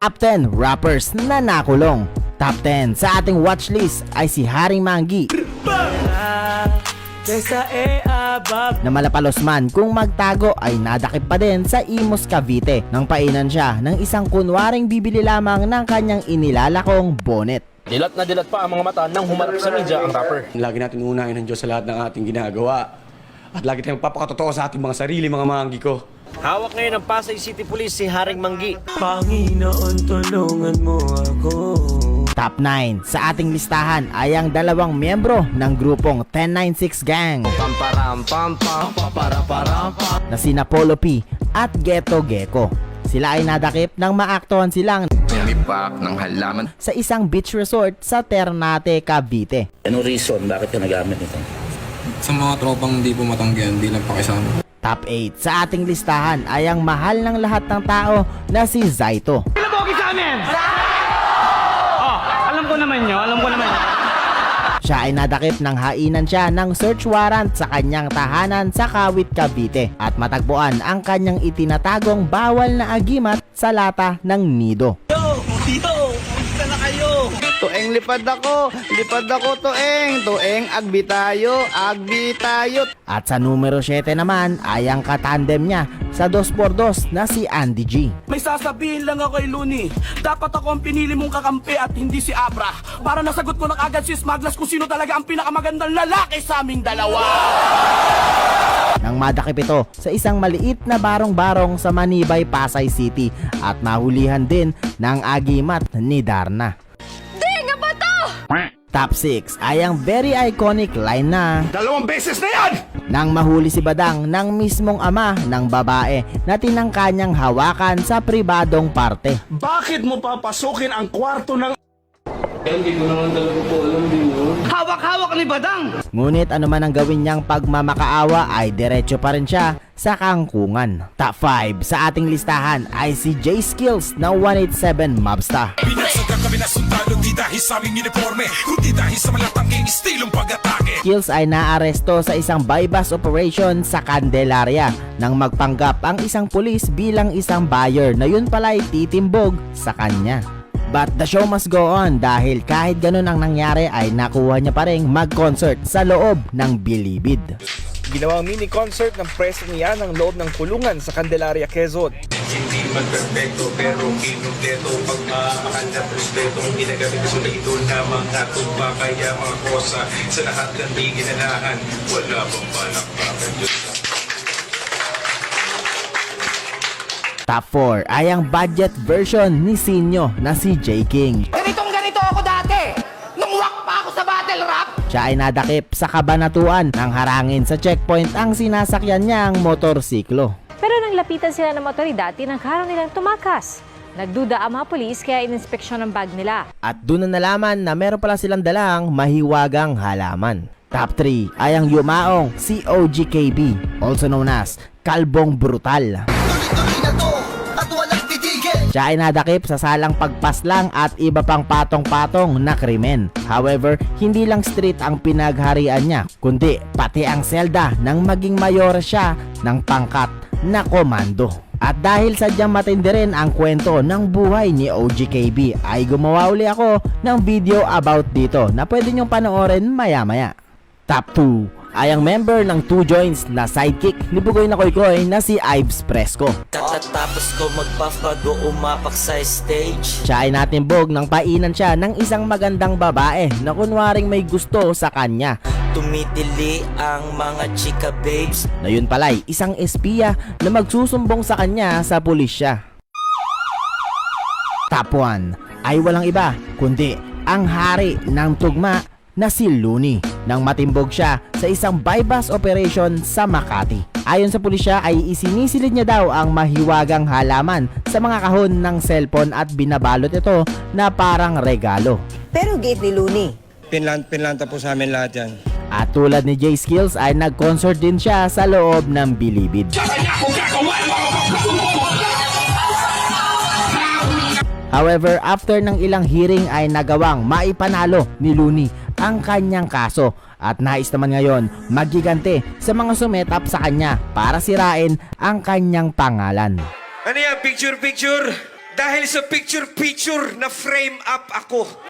Top 10 rappers na nakulong. Top 10 sa ating watchlist ay si Haring Manggi na malapalos man kung magtago ay nadakip pa din sa Imus Cavite nang painan siya ng isang kunwaring bibili lamang ng kanyang inilalakong bonnet. Dilat na dilat pa ang mga mata nang humarap sa media ang rapper. Lagi natin unahin ng Diyos sa lahat ng ating ginagawa. At lagi tayong papakatotoo sa ating mga sarili, mga manggi ko. Hawak ngayon ng Pasay City Police si Haring Manggi. Panginoon, tulungan mo ako. Top 9 sa ating listahan ay ang dalawang miyembro ng grupong 1096 Gang na sina Polo P at Ghetto Gecko. Sila ay nadakip nang maaktuhan silang Tumipak ng halaman. sa isang beach resort sa Ternate, Cavite. Ano reason? Bakit ka nagamit nito? Sa mga tropang hindi po matanggihan, hindi lang pakisama. Top 8 sa ating listahan ay ang mahal ng lahat ng tao na si Zaito. Alam ko naman. Siya ay nadakip ng hainan siya ng search warrant sa kanyang tahanan sa Kawit, Cavite at matagpuan ang kanyang itinatagong bawal na agimat sa lata ng nido. Tueng lipad ako tueng, agbi tayo. At sa numero 7 naman ay ang katandem niya sa 2x2 na si Andy G. May sasabihin lang ako kay Looney. Dapat ako ang pinili mong kakampi at hindi si Abra. Para nasagot ko na agad si Smaglas kung sino talaga ang pinakamagandang lalaki sa aming dalawa. Nang madakip ito sa isang maliit na barong-barong sa Manibay, Pasay City at mahulihan din ng agimat ni Darna. Top 6 ay ang very iconic line na 2 beses na yan! nang mahuli si Badang ng mismong ama ng babae na tinangka niyang hawakan sa pribadong parte. Bakit mo papasukin ang kwarto ng... Hawak-hawak ni Badang! Ngunit ano man ang gawin niyang pagmamakaawa ay diretso pa rin siya sa kangkungan. Top 5 sa ating listahan ay si J Skills na 187 Mobsta. Pinagsagang kami na sundalo, di dahil sa aming uniforme, kundi dahil sa malatangking estilong pag-atake. Skills ay naaresto sa isang bypass operation sa Candelaria nang magpanggap ang isang pulis bilang isang buyer na yun pala ay titimbog sa kanya. But the show must go on dahil kahit ganun ang nangyari ay nakuha niya pa rin mag-concert sa loob ng Bilibid. Ginawang mini-concert ng preso niya ng loob ng kulungan sa Candelaria, Quezon. Hindi man perfecto, pero kinumpleto. Pagmamahal at respeto ang ginagamit ko na ito na mga tumba. Kaya mga kosa sa lahat ng di ginanahan, wala bang palakpakan Diyos. Top 4 ay ang budget version ni Sinyo na si J King. Ganito ako dati! Nung wak pa ako sa battle rap! Siya ay nadakip sa Kabanatuan nang harangin sa checkpoint ang sinasakyan niyang motorsiklo. Pero nang lapitan sila ng otoridad, tinangkaran nilang tumakas. Nagduda ang mga pulis kaya ininspeksyon ang bag nila. At doon na nalaman na meron pala silang dalang mahiwagang halaman. Top 3 ay ang yumaong si OGKB, also known as Kalbong Brutal. Siya ay nadakip sa salang pagpaslang at iba pang patong-patong na krimen. However, hindi lang street ang pinagharian niya, kundi pati ang selda nang maging mayor siya ng pangkat na komando. At dahil sadyang matindi rin ang kwento ng buhay ni OGKB, ay gumawa uli ako ng video about dito na pwede nyong panoorin maya-maya. Top 2 ay ang member ng Two Joints na sidekick ni Bugoy na Koykoy na si Ives Fresco. Katatapos ko mag-puff bago umapak sa stage. Siya ay natimbog nang painan siya ng isang magandang babae na kunwaring may gusto sa kanya. Tumitili ang mga chika babes. Na yun pala'y isang espiya na magsusumbong sa kanya sa pulisya. Top 1 ay walang iba kundi ang hari ng tugma na si Looney nang matimbog siya sa isang bypass operation sa Makati. Ayon sa pulisya ay isinisilid niya daw ang mahiwagang halaman sa mga kahon ng cellphone at binabalot ito na parang regalo. Pero gate ni Looney. Pinlanta po sa amin lahat yan. At tulad ni J Skills ay nag-concert din siya sa loob ng Bilibid. However, after ng ilang hearing ay nagawang maipanalo ni Looney ang kanyang kaso at nais naman ngayon magigante sa mga sumetap sa kanya para sirain ang kanyang pangalan. Ano yan? Picture? Dahil sa picture-picture na frame up ako.